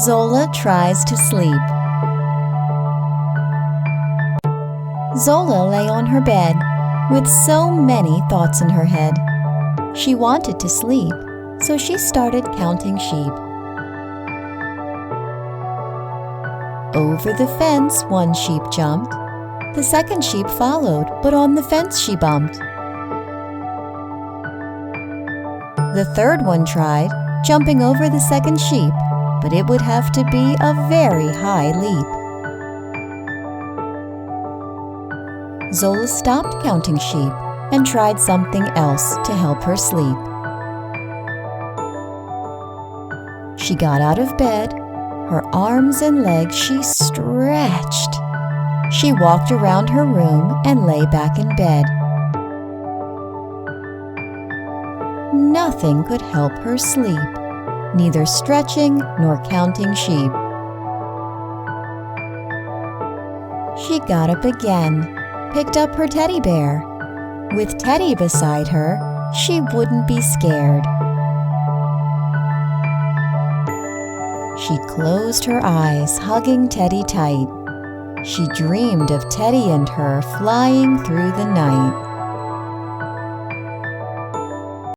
Zola Tries to Sleep. Zola lay on her bed with so many thoughts in her head. She wanted to sleep, so she started counting sheep. Over the fence one sheep jumped. The second sheep followed, but on the fence she bumped. The third one tried, jumping over the second sheep, but it would have to be a very high leap. Zola stopped counting sheep and tried something else to help her sleep. She got out of bed. Her arms and legs she stretched. She walked around her room and lay back in bed. Nothing could help her sleep, neither stretching nor counting sheep. She got up again, picked up her teddy bear. With Teddy beside her, she wouldn't be scared. She closed her eyes, hugging Teddy tight. She dreamed of Teddy and her flying through the night.